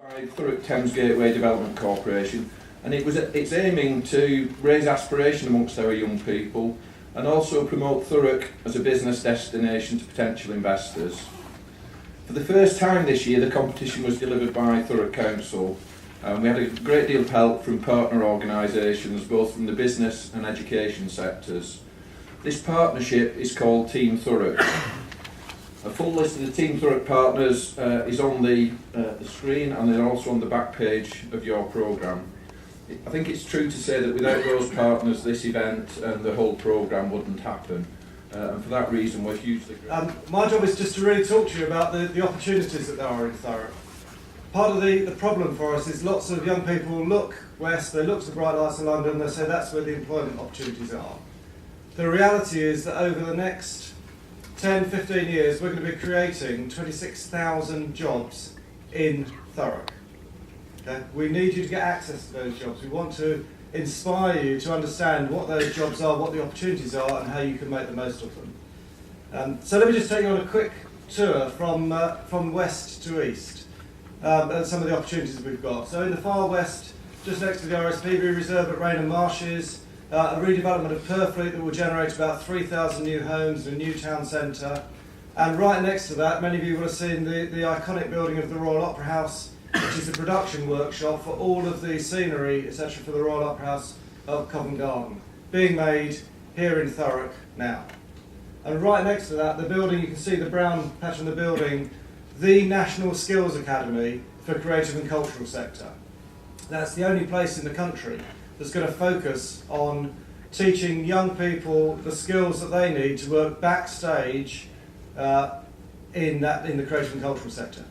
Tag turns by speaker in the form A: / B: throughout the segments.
A: By Thurrock Thames Gateway Development Corporation, and it's aiming to raise aspiration amongst our young people and also promote Thurrock as a business destination to potential investors. For the first time this year, the competition was delivered by Thurrock Council. We had a great deal of help from partner organisations, both from the business and education sectors. This partnership is called Team Thurrock. A full list of the Team Thurrock partners is on the screen, and they're also on the back page of your programme. I think it's true to say that without those partners, this event and the whole programme wouldn't happen. And for that reason, we're hugely grateful.
B: My job is just to really talk to you about the opportunities that there are in Thurrock. Part of the problem for us is lots of young people look west, they look to the bright lights of London, and they say that's where the employment opportunities are. The reality is that over the next 10, 15 years, we're going to be creating 26,000 jobs in Thurrock. Okay? We need you to get access to those jobs. We want to inspire you to understand what those jobs are, what the opportunities are, and how you can make the most of them. So let me just take you on a quick tour from west to east, and some of the opportunities we've got. So in the far west, just next to the RSPB reserve at Rainham Marshes, a redevelopment of Purfleet that will generate about 3,000 new homes and a new town centre. And right next to that, many of you will have seen the iconic building of the Royal Opera House, which is a production workshop for all of the scenery, etc., for the Royal Opera House of Covent Garden, being made here in Thurrock now. And right next to that, the building, you can see the brown patch on the building, the National Skills Academy for Creative and Cultural Sector. That's the only place in the country that's going to focus on teaching young people the skills that they need to work backstage in the creative and cultural sector.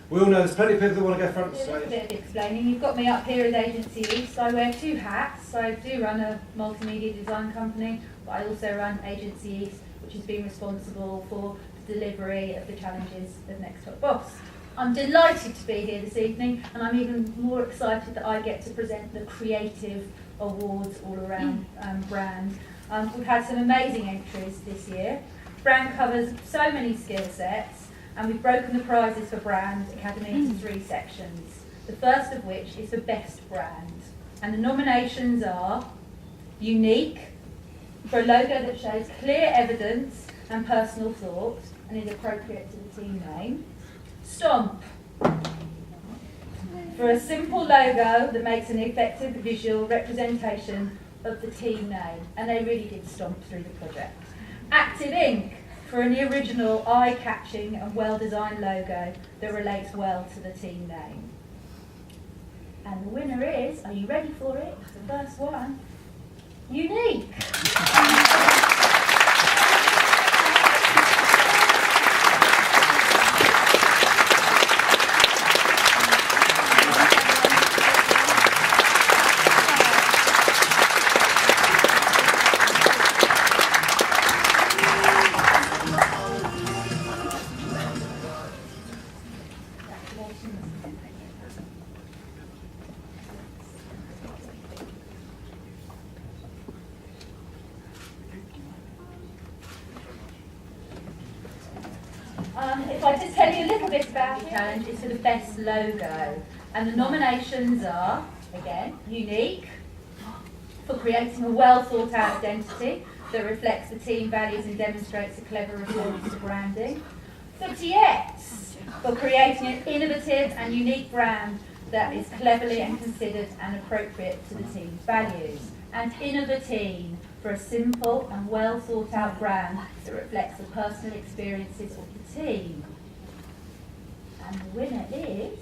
B: We all know there's plenty of people that want to go front stage.
C: A little bit of explaining. You've got me up here as Agency East. I wear two hats. I do run a multimedia design company, but I also run Agency East, which has been responsible for the delivery of the challenges of Next Top Boss. I'm delighted to be here this evening, and I'm even more excited that I get to present the Creative Awards all around brand. We've had some amazing entries this year. Brand covers so many skill sets, and we've broken the prizes for Brand Academy into 3 sections. The first of which is for Best Brand. And the nominations are Unique, for a logo that shows clear evidence and personal thought and is appropriate to the team name. Stomp, for a simple logo that makes an effective visual representation of the team name, and they really did stomp through the project. Active Ink, for an original, eye-catching and well-designed logo that relates well to the team name. And the winner is, are you ready for it? It's the first one, Unique. If I just tell you a little bit about the challenge, it's for the best logo. And the nominations are, again, Unique, for creating a well thought out identity that reflects the team values and demonstrates a clever response to branding. Thurrock, for creating an innovative and unique brand that is cleverly and considered and appropriate to the team's values. And Innovative, for a simple and well thought out brand that reflects the personal experiences of the team. And the winner is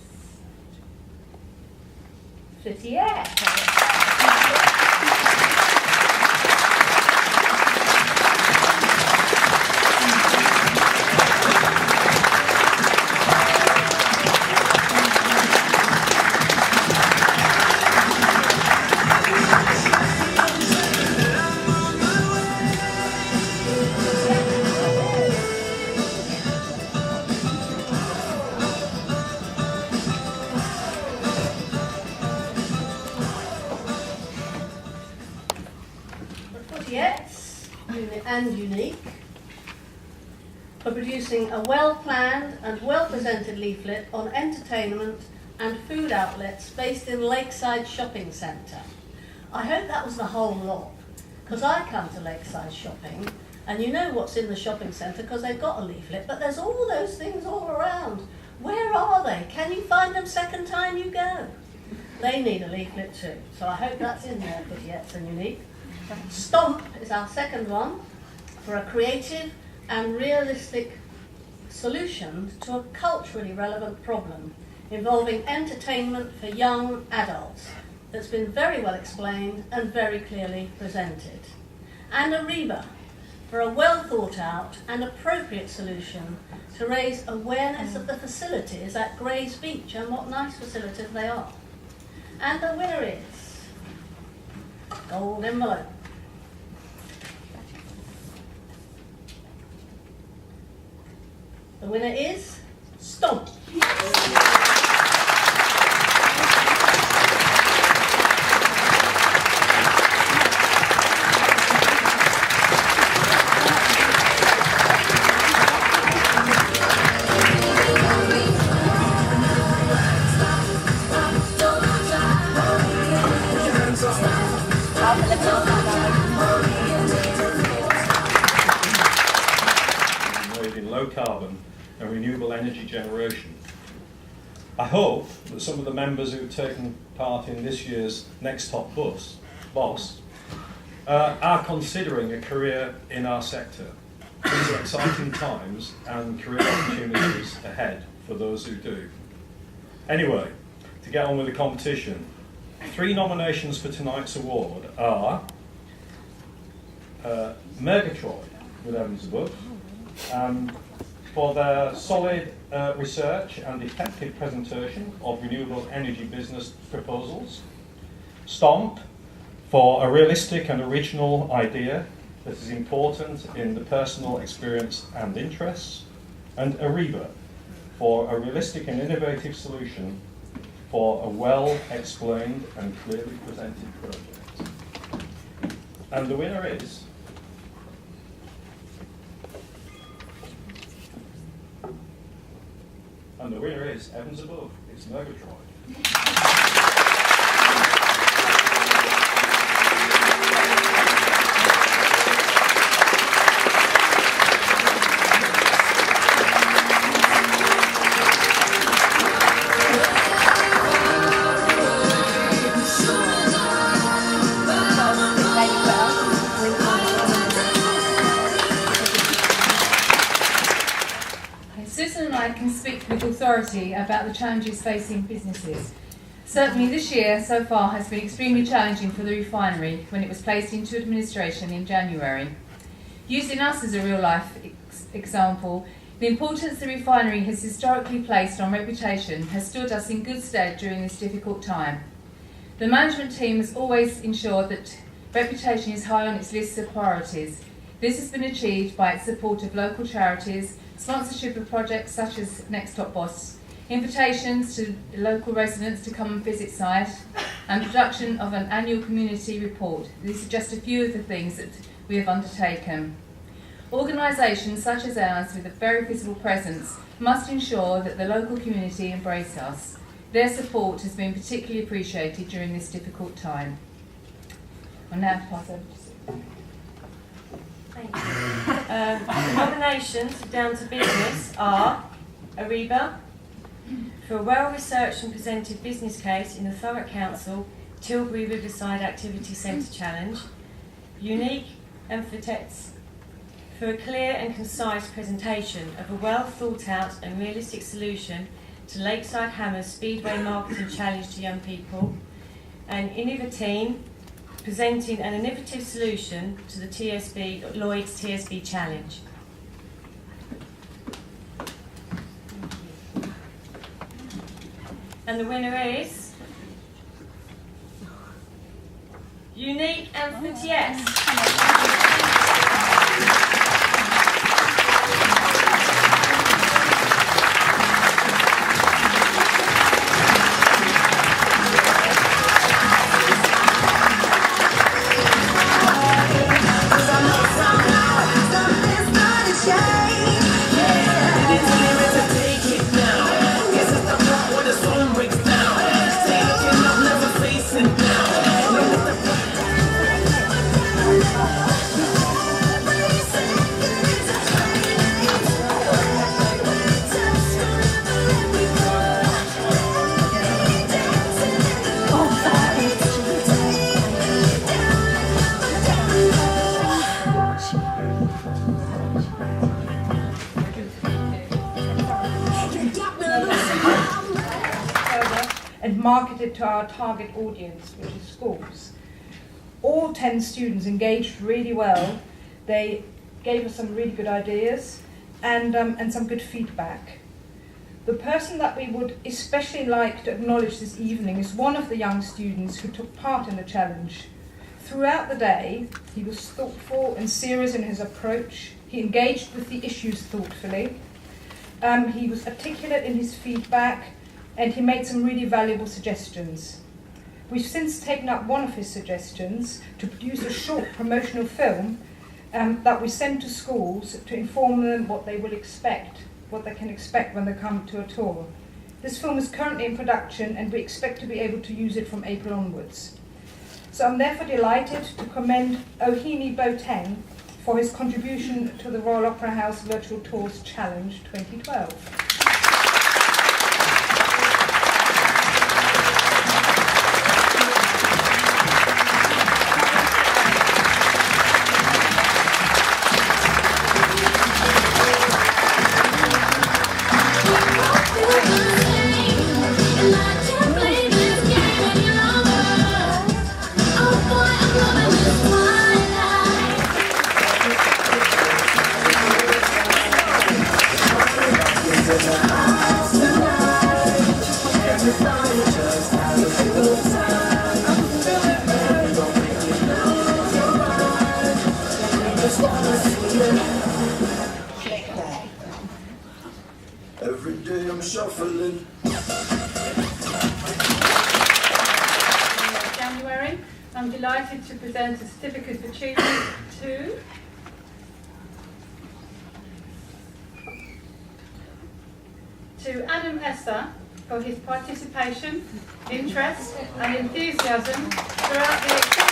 C: Thurrock.
D: And Unique, for producing a well-planned and well-presented leaflet on entertainment and food outlets based in Lakeside Shopping Centre. I hope that was the whole lot, because I come to Lakeside Shopping, and you know what's in the shopping centre because they've got a leaflet, but there's all those things all around. Where are they? Can you find them second time you go? They need a leaflet too, so I hope that's in there for Yets and Unique. Stomp is our second one, for a creative and realistic solution to a culturally relevant problem involving entertainment for young adults that's been very well explained and very clearly presented. And Ariba, for a well thought out and appropriate solution to raise awareness of the facilities at Grays Beach and what nice facilities they are. And the winner is gold envelope. The winner is Stomp.
E: In low carbon and renewable energy generation. I hope that some of the members who have taken part in this year's Next Top Boss are considering a career in our sector. These are exciting times and career opportunities ahead for those who do. Anyway, to get on with the competition, 3 nominations for tonight's award are Murgatroyd with Evans Above, for their solid research and effective presentation of renewable energy business proposals. Stomp, for a realistic and original idea that is important in the personal experience and interests. And Ariba, for a realistic and innovative solution for a well-explained and clearly presented project. And the winner is Evans Above. It's Murgatroyd.
F: Susan and I can speak with authority about the challenges facing businesses. Certainly this year so far has been extremely challenging for the refinery when it was placed into administration in January. Using us as a real-life example, the importance the refinery has historically placed on reputation has stood us in good stead during this difficult time. The management team has always ensured that reputation is high on its list of priorities. This has been achieved by its support of local charities, sponsorship of projects such as Next Top Boss, invitations to local residents to come and visit site, and production of an annual community report. These are just a few of the things that we have undertaken. Organisations such as ours with a very visible presence must ensure that the local community embrace us. Their support has been particularly appreciated during this difficult time. I'll now pass over to Sue.
G: Thank you. Nominations down to business are Ariba, for a well-researched and presented business case in the Thurrock Council Tilbury Riverside Activity Centre Challenge, Unique and Fitets, for a clear and concise presentation of a well-thought-out and realistic solution to Lakeside Hammer's Speedway Marketing Challenge to young people, and Innovatine, presenting an innovative solution to the Lloyd's TSB Challenge. And the winner is Unique and Fitets.
H: Breaks down. and marketed to our target audience, which is schools. All 10 students engaged really well. They gave us some really good ideas and some good feedback. The person that we would especially like to acknowledge this evening is one of the young students who took part in the challenge. Throughout the day, he was thoughtful and serious in his approach. He engaged with the issues thoughtfully. He was articulate in his feedback, and he made some really valuable suggestions. We've since taken up one of his suggestions to produce a short promotional film that we send to schools to inform them what they will expect, what they can expect when they come to a tour. This film is currently in production, and we expect to be able to use it from April onwards. So I'm therefore delighted to commend Ohini Boateng for his contribution to the Royal Opera House Virtual Tours Challenge 2012.
I: Every day I'm shuffling.
J: January, I'm delighted to present a certificate of achievement to Adam Esser for his participation, interest and enthusiasm throughout the experience.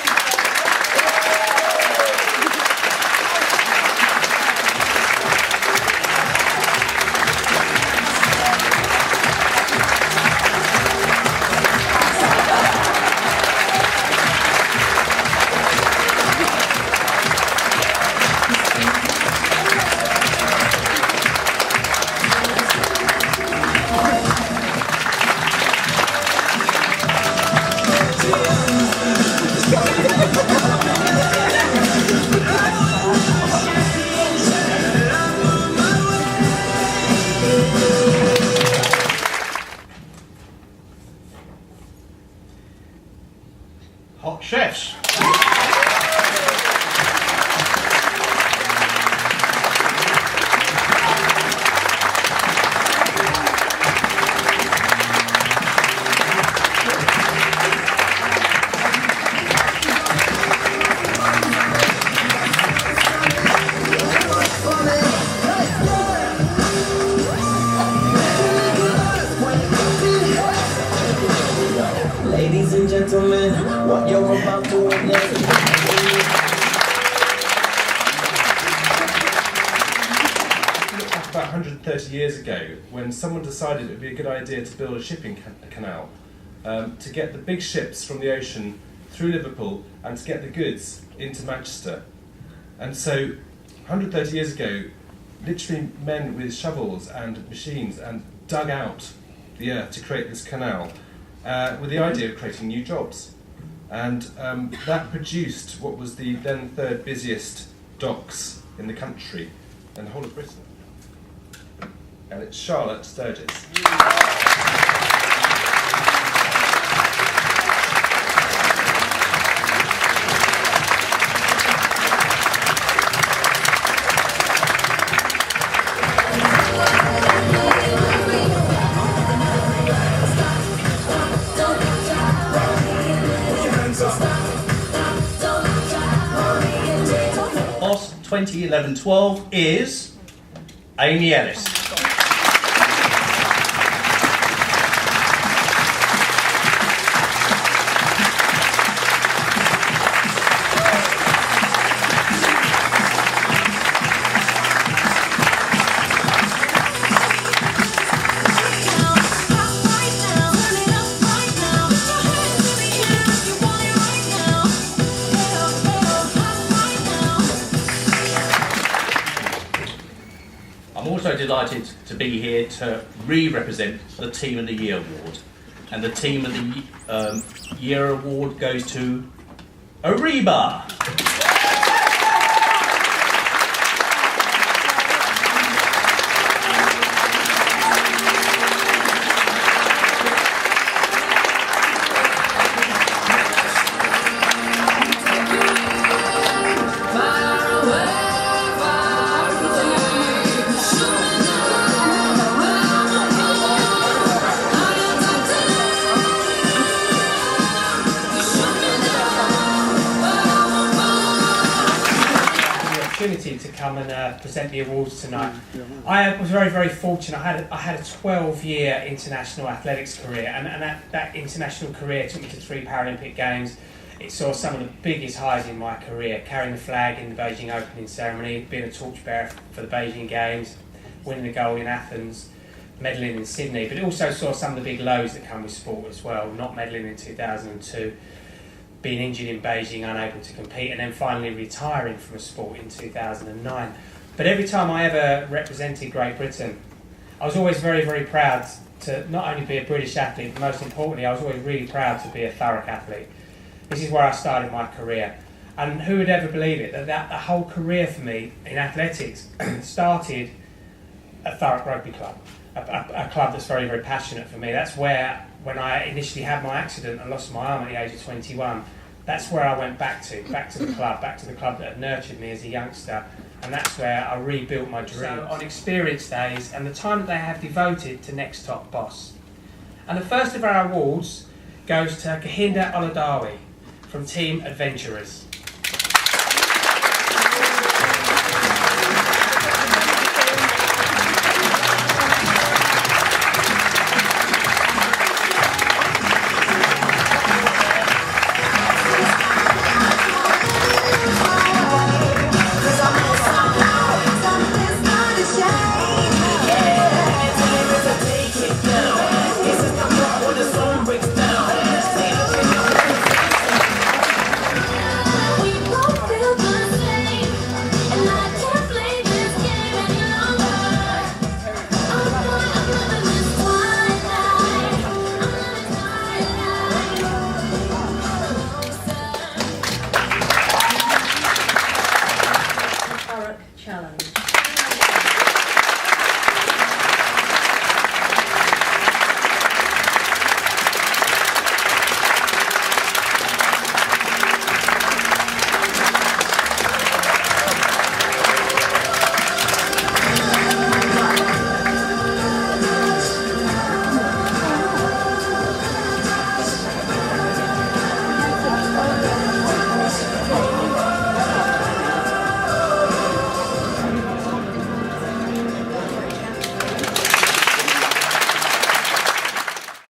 E: Hot chefs.
I: Ladies and gentlemen, what you're about to witness.
K: About 130 years ago, when someone decided it would be a good idea to build a shipping canal to get the big ships from the ocean through Liverpool and to get the goods into Manchester. And so, 130 years ago, literally men with shovels and machines and dug out the earth to create this canal with the idea of creating new jobs. And that produced what was the then third busiest docks in the country and the whole of Britain. And it's Charlotte Sturgis.
L: Boss 2011-12 is Amy Ellis. I'm also delighted to be here to re-represent the Team of the Year award. And the Team of the Year award goes to Ariba.
M: To come and present the awards tonight. I was very, very fortunate. I had a 12-year international athletics career, and that international career took me to 3 Paralympic Games. It saw some of the biggest highs in my career, carrying the flag in the Beijing opening ceremony, being a torchbearer for the Beijing Games, winning the gold in Athens, medalling in Sydney, but it also saw some of the big lows that come with sport as well, not medalling in 2002, being injured in Beijing, unable to compete, and then finally retiring from a sport in 2009. But every time I ever represented Great Britain, I was always very, very proud to not only be a British athlete, but most importantly, I was always really proud to be a Thurrock athlete. This is where I started my career. And who would ever believe it, that the whole career for me in athletics started at Thurrock Rugby Club, a club that's very, very passionate for me. That's where, when I initially had my accident and lost my arm at the age of 21, that's where I went back to the club that had nurtured me as a youngster, and that's where I rebuilt my dreams. So on experience days and the time that they have devoted to Next Top Boss. And the first of our awards goes to Kahinda Oladawi from Team Adventurers.
D: Challenge.